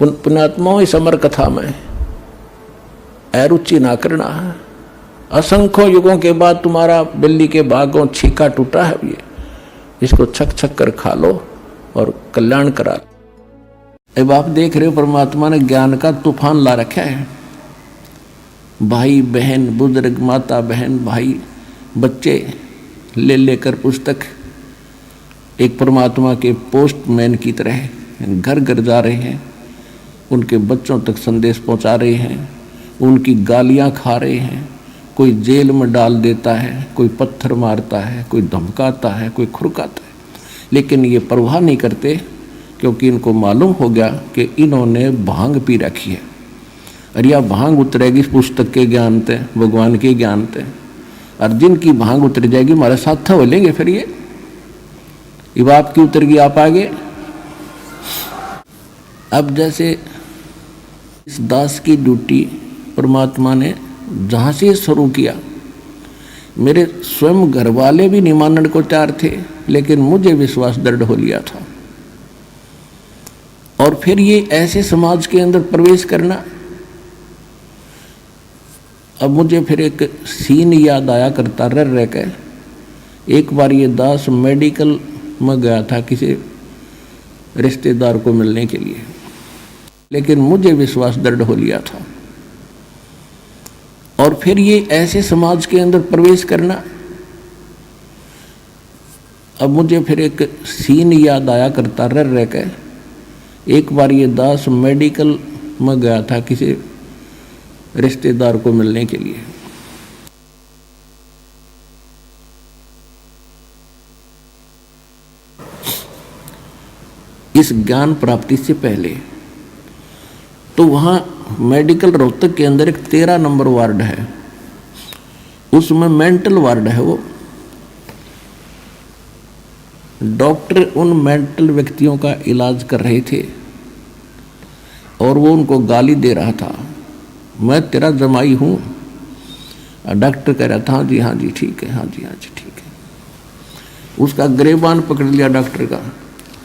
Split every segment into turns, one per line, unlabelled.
पुण्यात्माओं इस अमर कथा में अरुचि ना करना है। असंख्यों युगों के बाद तुम्हारा बिल्ली के भागों छीका टूटा है, ये इसको छक छक कर खा लो और कल्याण करा लो। अब आप देख रहे हो परमात्मा ने ज्ञान का तूफान ला रखा है। भाई बहन, बुजुर्ग, माता बहन, भाई बच्चे ले लेकर पुस्तक एक परमात्मा के पोस्टमैन की तरह घर घर जा रहे हैं, उनके बच्चों तक संदेश पहुंचा रहे हैं, उनकी गालियां खा रहे हैं। कोई जेल में डाल देता है, कोई पत्थर मारता है, कोई धमकाता है, कोई खुरकाता है, लेकिन ये परवाह नहीं करते, क्योंकि इनको मालूम हो गया कि इन्होंने भांग पी रखी है। और यह भांग उतरेगी इस पुस्तक के ज्ञान से, भगवान के ज्ञान से। और जिनकी भांग उतर जाएगी हमारे साथ था बोलेंगे फिर ये बाप की उतर गई, आप आगे। अब जैसे इस दास की ड्यूटी परमात्मा ने जहाँ से शुरू किया, मेरे स्वयं घर वाले भी नहीं मानने को तैयार थे, लेकिन मुझे विश्वास दृढ़ हो लिया था। और फिर ये ऐसे समाज के अंदर प्रवेश करना, अब मुझे फिर एक सीन याद आया करता रह के। एक बार ये दास मेडिकल में गया था किसी रिश्तेदार को मिलने के लिए, लेकिन मुझे विश्वास दृढ़ हो लिया था। और फिर ये ऐसे समाज के अंदर प्रवेश करना, अब मुझे फिर एक सीन याद आया करता रह के। एक बार ये दास मेडिकल में गया था किसी रिश्तेदार को मिलने के लिए, इस ज्ञान प्राप्ति से पहले। तो वहाँ मेडिकल रोहतक के अंदर एक 13 नंबर वार्ड है, उसमें मेंटल वार्ड है। वो डॉक्टर उन मेंटल व्यक्तियों का इलाज कर रहे थे और वो उनको गाली दे रहा था, मैं तेरा जमाई हूँ। डॉक्टर कह रहा था हाँ जी ठीक है, हाँ जी ठीक है। उसका गिरेबान पकड़ लिया डॉक्टर का,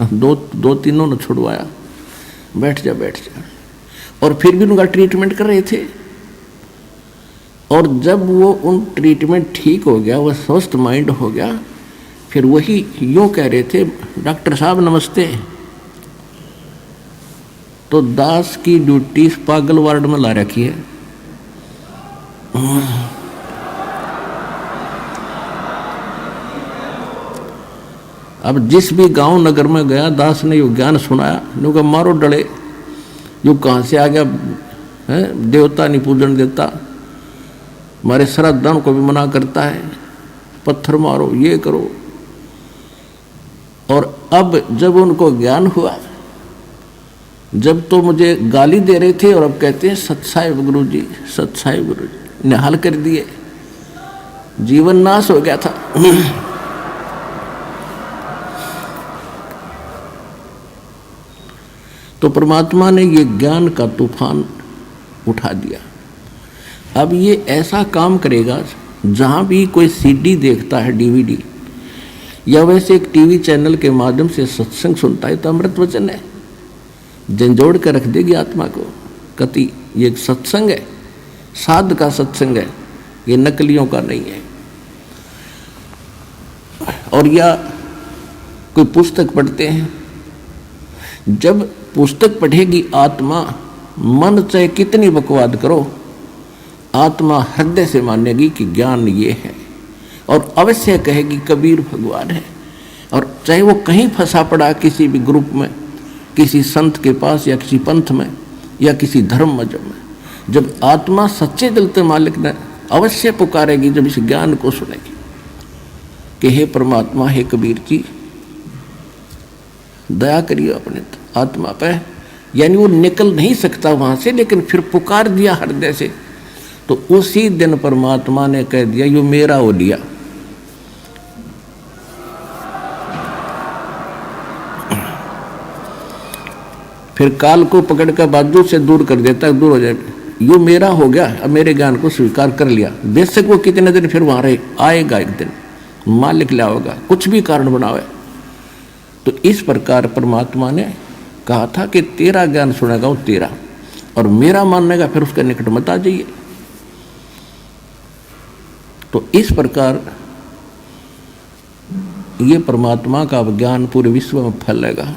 दो तीनों ने छुड़वाया, बैठ जा। और फिर भी उनका ट्रीटमेंट कर रहे थे। और जब वो उन ट्रीटमेंट ठीक हो गया, वो स्वस्थ माइंड हो गया, फिर वही यूँ कह रहे थे, डॉक्टर साहब नमस्ते। तो दास की ड्यूटी इस पागल वार्ड में ला रखी है। अब जिस भी गांव नगर में गया, दास ने यो ज्ञान सुनाया, उनका मारो डले, यो कहाँ से आ गया है, देवता नहीं पूजन देता, हमारे श्राद्धान को भी मना करता है, पत्थर मारो, ये करो। और अब जब उनको ज्ञान हुआ, जब तो मुझे गाली दे रहे थे और अब कहते हैं सत्साहिब गुरु जी, सत्साहिब गुरु जी, निहाल कर दिए, जीवन नाश हो गया था। तो परमात्मा ने ये ज्ञान का तूफान उठा दिया। अब ये ऐसा काम करेगा, जहाँ भी कोई सीडी देखता है, डीवीडी, या वैसे एक टीवी चैनल के माध्यम से सत्संग सुनता है, तो अमृत वचन है, झंझोड़ कर रख देगी आत्मा को। कति ये एक सत्संग है, साध का सत्संग है, ये नकलियों का नहीं है। और या कोई पुस्तक पढ़ते हैं, जब पुस्तक पढ़ेगी आत्मा, मन चाहे कितनी बकवाद करो, आत्मा हृदय से मानेगी कि ज्ञान ये है, और अवश्य कहेगी कबीर भगवान है। और चाहे वो कहीं फंसा पड़ा, किसी भी ग्रुप में, किसी संत के पास, या किसी पंथ में, या किसी धर्म मजहब में, जब आत्मा सच्चे दिल से मालिक ने अवश्य पुकारेगी, जब इस ज्ञान को सुनेगी कि हे परमात्मा, हे कबीर जी, दया करिए अपने आत्मा पे। यानी वो निकल नहीं सकता वहां से, लेकिन फिर पुकार दिया हृदय से, तो उसी दिन परमात्मा ने कह दिया यो मेरा हो लिया। फिर काल को पकड़ कर बाजू से दूर कर देता है, दूर हो जाए, यो मेरा हो गया, अब मेरे ज्ञान को स्वीकार कर लिया। बेशक वो कितने दिन फिर वहां रहे, आएगा एक दिन, मालिक लाओगा, कुछ भी कारण बनावे। तो इस प्रकार परमात्मा ने कहा था कि तेरा ज्ञान सुनेगा वो तेरा, और मेरा मानने फिर उसके निकट मत आ जाइए। तो इस प्रकार ये परमात्मा का ज्ञान पूरे विश्व में फैलेगा।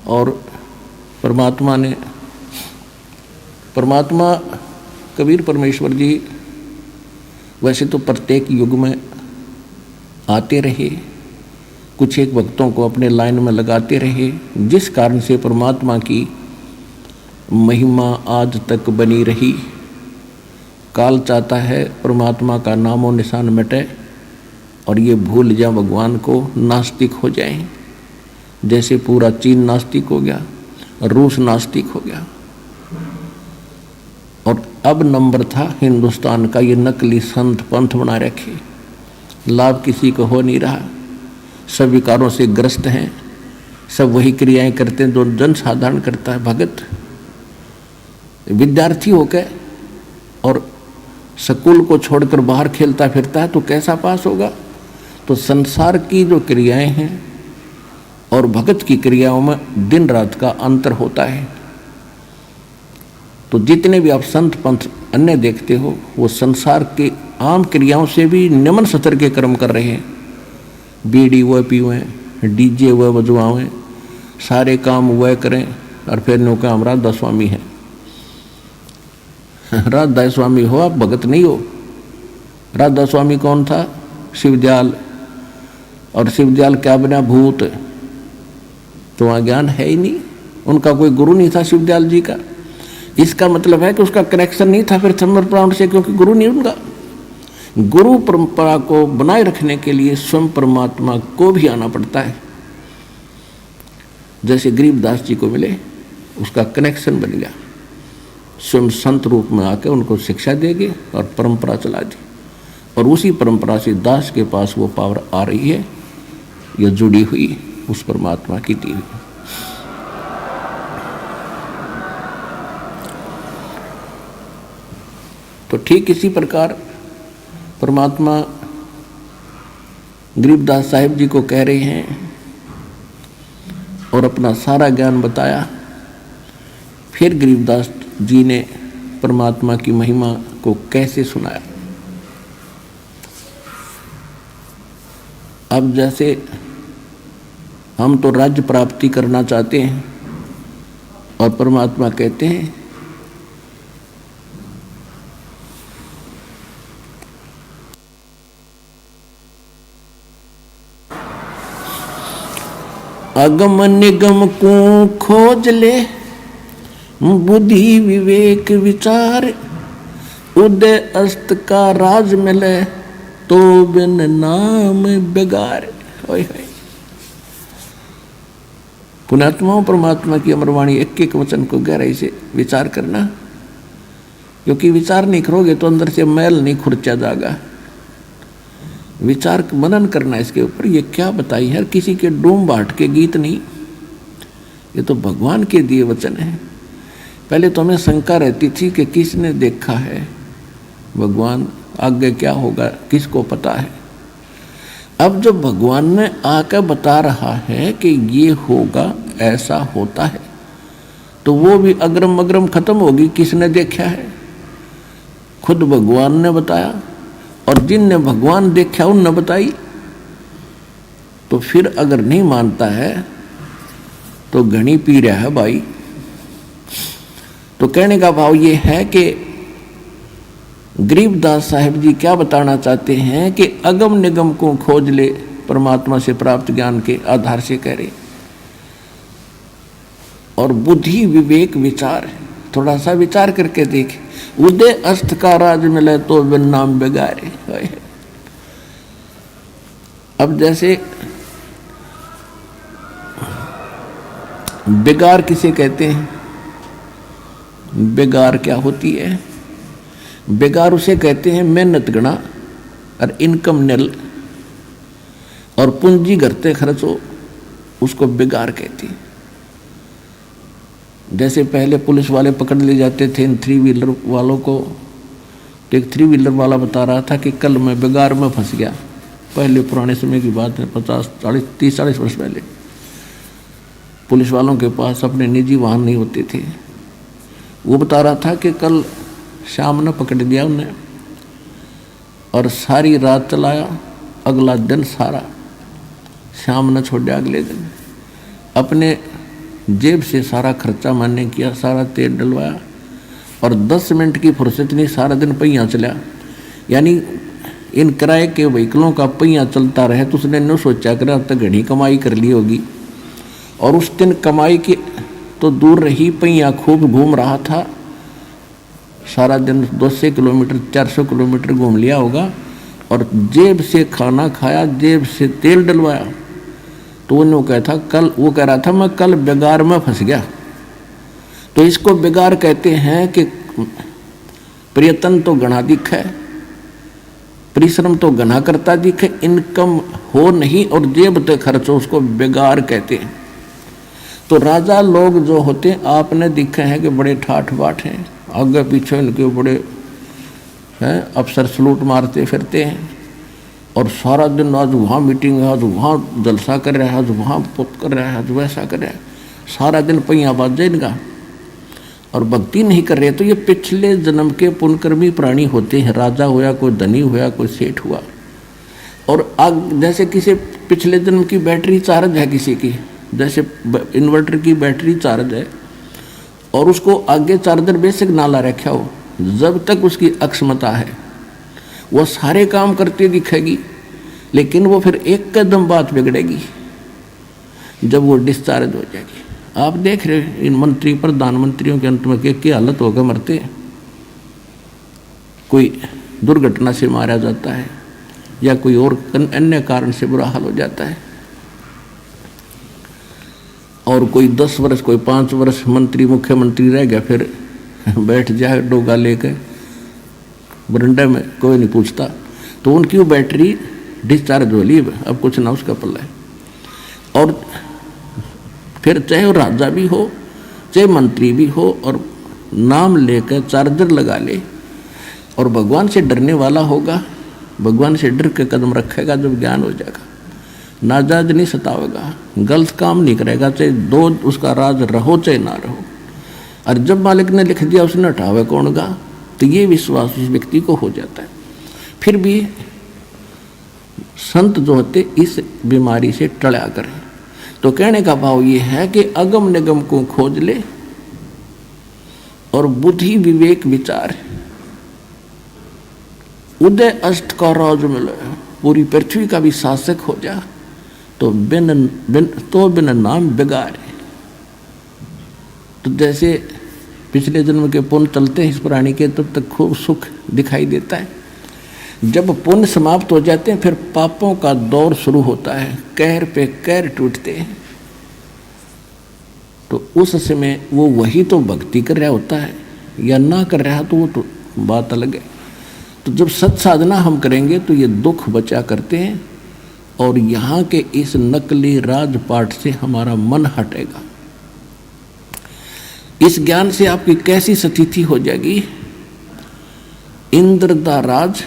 और परमात्मा कबीर परमेश्वर जी वैसे तो प्रत्येक युग में आते रहे, कुछ एक भक्तों को अपने लाइन में लगाते रहे, जिस कारण से परमात्मा की महिमा आज तक बनी रही। काल चाहता है परमात्मा का नामो निशान मिटे और ये भूल जाए भगवान को, नास्तिक हो जाए। जैसे पूरा चीन नास्तिक हो गया, रूस नास्तिक हो गया, और अब नंबर था हिंदुस्तान का ये नकली संत पंथ बना रखे। लाभ किसी को हो नहीं रहा, सब विकारों से ग्रस्त हैं, सब वही क्रियाएं करते हैं जो जन साधारण करता है। भगत विद्यार्थी होकर और स्कूल को छोड़कर बाहर खेलता फिरता है तो कैसा पास होगा। तो संसार की जो क्रियाएं हैं और भगत की क्रियाओं में दिन रात का अंतर होता है। तो जितने भी आप संत पंथ अन्य देखते हो वो संसार के आम क्रियाओं से भी निम्न स्तर के कर्म कर रहे हैं। बीड़ी वह पीवें, डीजे वह बजवाएं, सारे काम वह करें, और फिर नो का हम राधा स्वामी है। राधा स्वामी हो आप, भगत नहीं हो। राधा स्वामी कौन था? शिवदयाल। और शिवदयाल क्या बना? भूत। तो वहाँ ज्ञान है ही नहीं, उनका कोई गुरु नहीं था शिवदयाल जी का। इसका मतलब है कि उसका कनेक्शन नहीं था फिर थर्मल प्लांट से, क्योंकि गुरु नहीं उनका। गुरु परंपरा को बनाए रखने के लिए स्वयं परमात्मा को भी आना पड़ता है। जैसे गरीबदास जी को मिले, उसका कनेक्शन बन गया, स्वयं संत रूप में आके उनको शिक्षा देगी और परंपरा चला दी, और उसी परंपरा से दास के पास वो पावर आ रही है, यह जुड़ी हुई उस परमात्मा की दी हुई। तो ठीक इसी प्रकार परमात्मा गरीबदास साहिब जी को कह रहे हैं और अपना सारा ज्ञान बताया। फिर गरीबदास जी ने परमात्मा की महिमा को कैसे सुनाया। अब जैसे हम तो राज्य प्राप्ति करना चाहते हैं और परमात्मा कहते हैं अगम निगम को खोज ले, बुद्धि विवेक विचार, उदय अस्त का राज मिले, तो बिन नाम बेगार। पुण्यात्माओं, परमात्मा की अमरवाणी एक एक वचन को गहराई से विचार करना, क्योंकि विचार नहीं करोगे तो अंदर से मैल नहीं खुर्चा जाएगा। विचार मनन करना इसके ऊपर। ये क्या बताई है, किसी के डूम बाट के गीत नहीं, ये तो भगवान के दिए वचन है। पहले तो हमें शंका रहती थी कि किसने देखा है भगवान, आगे क्या होगा किसको पता है। अब जब भगवान ने आकर बता रहा है कि ये होगा, ऐसा होता है, तो वो भी अग्रम अग्रम खत्म होगी। किसने देखा है? खुद भगवान ने बताया, और जिनने भगवान देखा उनने बताई। तो फिर अगर नहीं मानता है तो घनी पी रहा है भाई। तो कहने का भाव ये है कि गरीबदास साहिब जी क्या बताना चाहते हैं कि अगम निगम को खोज ले, परमात्मा से प्राप्त ज्ञान के आधार से कह रहे, और बुद्धि विवेक विचार, थोड़ा सा विचार करके देख। उदय अस्त का राज मिले तो बिन नाम बेगारे। अब जैसे बेगार किसे कहते हैं? बेगार क्या होती है? बेगार उसे कहते हैं मेहनत गणा और इनकम निल और पूंजी घरते खर्च हो, उसको बेगार कहती है। जैसे पहले पुलिस वाले पकड़ ले जाते थे इन 3 व्हीलर वालों को, तो एक 3 व्हीलर वाला बता रहा था कि कल मैं बेगार में फंस गया। पहले पुराने समय की बात है, 30-40 वर्ष पहले। पुलिस वालों के पास अपने निजी वाहन नहीं होते थे। वो बता रहा था कि कल शाम ने पकड़ दिया उन्हें और सारी रात चलाया, अगला दिन सारा, शाम न छोड़ा अगले दिन। अपने जेब से सारा खर्चा मैंने किया, सारा तेल डलवाया और 10 मिनट की फुर्सत नहीं, सारा दिन पहिया चला। यानी इन किराए के व्हीकलों का पहिया चलता रहे तो उसने न सोचा कर अब तक घनी कमाई कर ली होगी। और उस दिन कमाई की तो दूर रही, पहिया खूब घूम रहा था, सारा दिन 200 किलोमीटर 400 किलोमीटर घूम लिया होगा और जेब से खाना खाया, जेब से तेल डलवाया। तो वो कह रहा था मैं कल बेगार में फंस गया। तो इसको बेगार कहते हैं कि प्रयत्न तो घना दिखे, परिश्रम तो घना करता दिखे, इनकम हो नहीं और जेब तो खर्च हो, उसको बेगार कहते हैं। तो राजा लोग जो होते हैं आपने दिखे हैं कि बड़े ठाठ बाट हैं, आगे पीछे इनके बड़े हैं अफसर सलूट मारते फिरते हैं और सारा दिन आज वहाँ मीटिंग है, आज वहाँ जलसा कर रहा है, आज वहाँ पुत कर रहा है, आज वैसा कर रहा है, सारा दिन पहिया बाज जाए इनका और भक्ति नहीं कर रहे। तो ये पिछले जन्म के पुण्यकर्मी प्राणी होते हैं। राजा हुआ, कोई धनी हुआ, कोई सेठ हुआ। और आग जैसे किसी पिछले जन्म की बैटरी चार्ज है, किसी की जैसे इन्वर्टर की बैटरी चार्ज है और उसको आगे चार्जर बेसिक ना ला रखा हो, जब तक उसकी अक्षमता है वो सारे काम करती दिखेगी, लेकिन वो फिर एक कदम बात बिगड़ेगी जब वो डिस्चार्ज हो जाएगी। आप देख रहे हैं इन मंत्री प्रधानमंत्रियों के अंत में क्या हालत होकर मरते हैं। कोई दुर्घटना से मारा जाता है या कोई और अन्य कारण से बुरा हाल हो जाता है और कोई 10 वर्ष कोई 5 वर्ष मंत्री मुख्यमंत्री रह गया, फिर बैठ जाए डोगा लेकर बरंडे में, कोई नहीं पूछता। तो उनकी वो बैटरी डिस्चार्ज हो ली, अब कुछ ना उसका पल्ला है। और फिर चाहे वो राजा भी हो चाहे मंत्री भी हो और नाम लेकर चार्जर लगा ले और भगवान से डरने वाला होगा, भगवान से डर के कदम रखेगा, जब ज्ञान हो जाएगा नाजायज नहीं सतावेगा, गलत काम नहीं करेगा, चाहे दो उसका राज रहो चाहे ना रहो। और जब मालिक ने लिख दिया उसने हटावे कौन गा, तो ये विश्वास उस व्यक्ति को हो जाता है। फिर भी संत जो होते इस बीमारी से टला करें। तो कहने का भाव ये है कि अगम निगम को खोज ले और बुद्धि विवेक विचार, उदय अष्ट का राज मिले, पूरी पृथ्वी का भी शासक हो जा, तो बिन नाम बेगार है। तो जैसे पिछले जन्म के पुण्य चलते हैं इस प्राणी के, तब तक खूब सुख दिखाई देता है। जब पुण्य समाप्त हो जाते हैं फिर पापों का दौर शुरू होता है, कहर पे कहर टूटते हैं। तो उस समय वो वही तो भक्ति कर रहा होता है या ना कर रहा तो वो तो बात अलग है। तो जब सत साधना हम करेंगे तो ये दुख बचा करते हैं और यहाँ के इस नकली राजपाट से हमारा मन हटेगा। इस ज्ञान से आपकी कैसी स्थिति हो जाएगी, इंद्र दा राज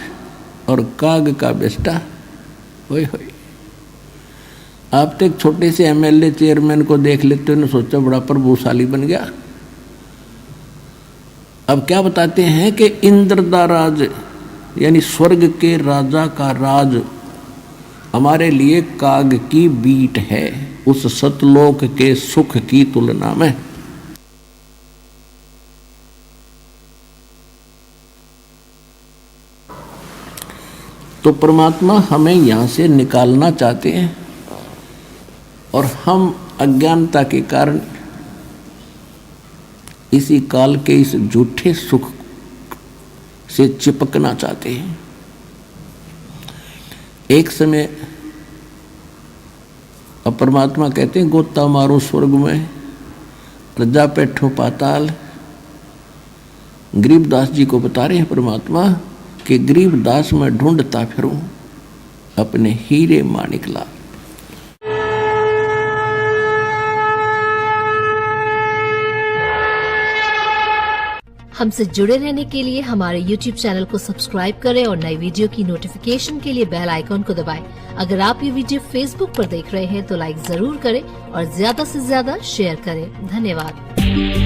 और काग का बेस्टा, होय होय। आप तो एक छोटे से एमएलए चेयरमैन को देख लेते हो, सोचा बड़ा प्रभुशाली बन गया। अब क्या बताते हैं कि इंद्र दा राज यानी स्वर्ग के राजा का राज हमारे लिए काग की बीट है, उस सतलोक के सुख की तुलना में। तो परमात्मा हमें यहाँ से निकालना चाहते हैं और हम अज्ञानता के कारण इसी काल के इस झूठे सुख से चिपकना चाहते हैं। एक समय अब परमात्मा कहते हैं गोता मारो स्वर्ग में, रजा बैठो पाताल। गरीबदास जी को बता रहे हैं परमात्मा कि गरीबदास में ढूंढता फिरूं अपने हीरे माणिक लाल।
हमसे जुड़े रहने के लिए हमारे YouTube चैनल को सब्सक्राइब करें और नई वीडियो की नोटिफिकेशन के लिए बेल आइकॉन को दबाएं। अगर आप ये वीडियो Facebook पर देख रहे हैं तो लाइक जरूर करें और ज्यादा से ज्यादा शेयर करें। धन्यवाद।